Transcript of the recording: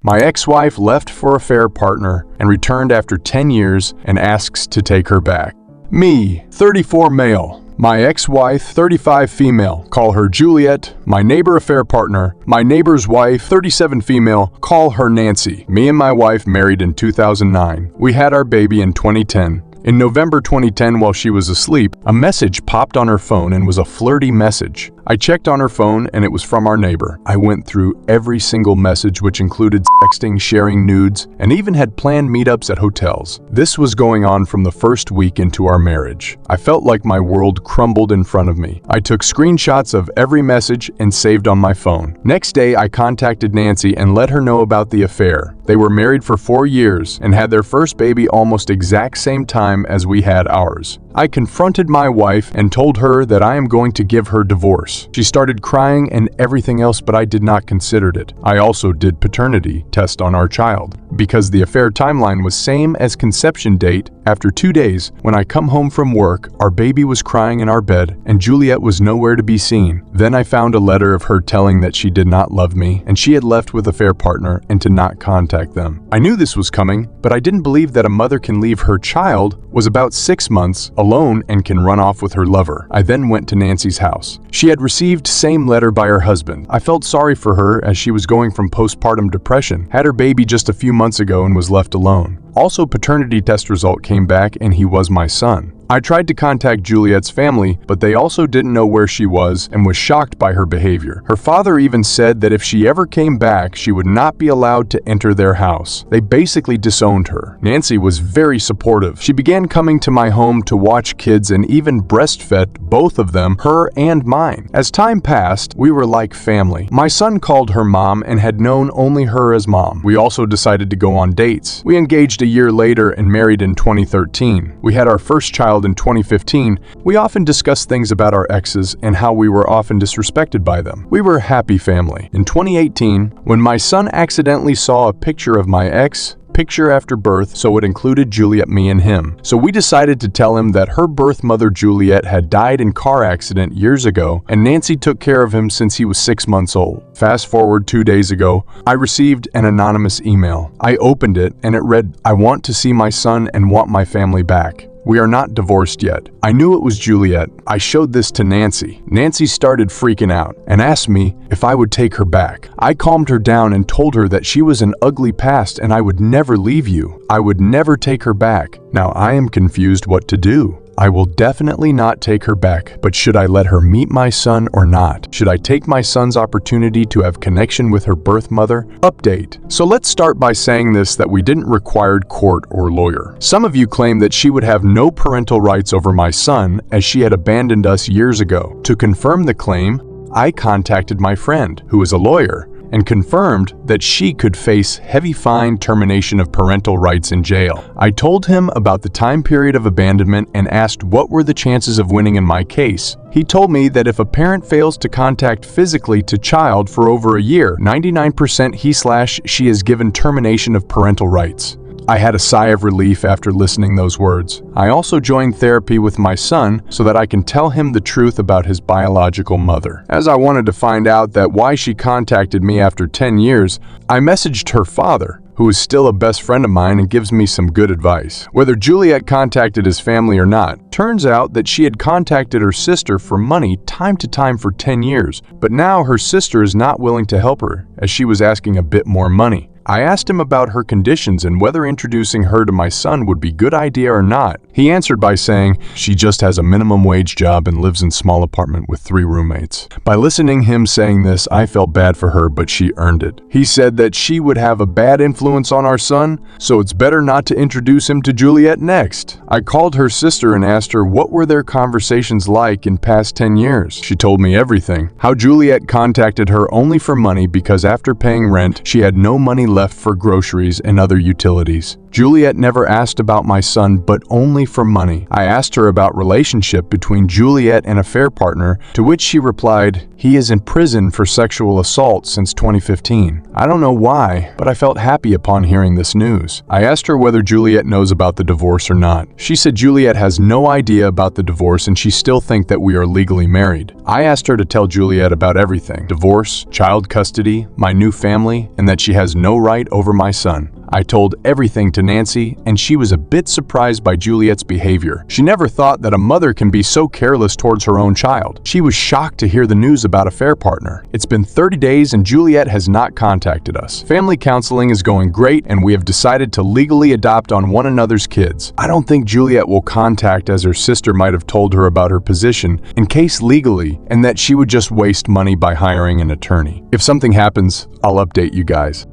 My ex-wife left for affair partner and returned after 10 years and asks to take her back. Me, 34 male. My ex-wife, 35 female, call her Juliet. My neighbor affair partner, my neighbor's wife, 37 female, call her Nancy. Me and my wife married in 2009. We had our baby in 2010. In November 2010, while she was asleep, a message popped on her phone and was a flirty message. I checked on her phone and it was from our neighbor. I went through every single message, which included sexting, sharing nudes, and even had planned meetups at hotels. This was going on from the first week into our marriage. I felt like my world crumbled in front of me. I took screenshots of every message and saved on my phone. Next day, I contacted Nancy and let her know about the affair. They were married for 4 years and had their first baby almost exact same time as we had ours. I confronted my wife and told her that I am going to give her divorce. She started crying and everything else, but I did not consider it. I also did paternity test on our child. Because the affair timeline was same as conception date, after 2 days, when I come home from work, our baby was crying in our bed and Juliet was nowhere to be seen. Then I found a letter of her telling that she did not love me and she had left with affair partner and to not contact them. I knew this was coming, but I didn't believe that a mother can leave her child, was about 6 months, alone and can run off with her lover. I then went to Nancy's house. She had received same letter by her husband. I felt sorry for her as she was going from postpartum depression, had her baby just a few months ago and was left alone. Also, paternity test result came back and he was my son. I tried to contact Juliet's family, but they also didn't know where she was and was shocked by her behavior. Her father even said that if she ever came back, she would not be allowed to enter their house. They basically disowned her. Nancy was very supportive. She began coming to my home to watch kids and even breastfed both of them, her and mine. As time passed, we were like family. My son called her mom and had known only her as mom. We also decided to go on dates. We engaged a year later and married in 2013. We had our first child in 2015. We often discussed things about our exes and how we were often disrespected by them. We were a happy family. In 2018, when my son accidentally saw a picture of my ex, picture after birth, so it included Juliet, me, and him. So we decided to tell him that her birth mother Juliet had died in car accident years ago and Nancy took care of him since he was 6 months old. Fast forward 2 days ago, I received an anonymous email. I opened it and it read, "I want to see my son and want my family back. We are not divorced yet." I knew it was Juliet. I showed this to Nancy. Nancy started freaking out and asked me if I would take her back. I calmed her down and told her that she was an ugly past and I would never leave you. I would never take her back. Now I am confused what to do. I will definitely not take her back, but should I let her meet my son or not? Should I take my son's opportunity to have connection with her birth mother? Update. So let's start by saying this, that we didn't require court or lawyer. Some of you claim that she would have no parental rights over my son as she had abandoned us years ago. To confirm the claim, I contacted my friend, who is a lawyer, and confirmed that she could face heavy fine, termination of parental rights in jail. I told him about the time period of abandonment and asked what were the chances of winning in my case. He told me that if a parent fails to contact physically to child for over a year, 99% he/she is given termination of parental rights. I had a sigh of relief after listening those words. I also joined therapy with my son so that I can tell him the truth about his biological mother. As I wanted to find out that why she contacted me after 10 years, I messaged her father, who is still a best friend of mine and gives me some good advice. Whether Juliet contacted his family or not, turns out that she had contacted her sister for money time to time for 10 years, but now her sister is not willing to help her as she was asking a bit more money. I asked him about her conditions and whether introducing her to my son would be a good idea or not. He answered by saying she just has a minimum wage job and lives in a small apartment with 3 roommates. By listening him saying this, I felt bad for her, but she earned it. He said that she would have a bad influence on our son, so it's better not to introduce him to Juliet next. I called her sister and asked her what were their conversations like in past 10 years. She told me everything. How Juliet contacted her only for money because after paying rent, she had no money left for groceries and other utilities. Juliet never asked about my son, but only for money. I asked her about relationship between Juliet and affair partner, to which she replied, "He is in prison for sexual assault since 2015. I don't know why, but I felt happy upon hearing this news. I asked her whether Juliet knows about the divorce or not. She said Juliet has no idea about the divorce and she still thinks that we are legally married. I asked her to tell Juliet about everything: divorce, child custody, my new family, and that she has no right over my son. I told everything to Nancy, and she was a bit surprised by Juliet's behavior. She never thought that a mother can be so careless towards her own child. She was shocked to hear the news about affair partner. It's been 30 days and Juliet has not contacted us. Family counseling is going great and we have decided to legally adopt on one another's kids. I don't think Juliet will contact, as her sister might have told her about her position in case legally, and that she would just waste money by hiring an attorney. If something happens, I'll update you guys."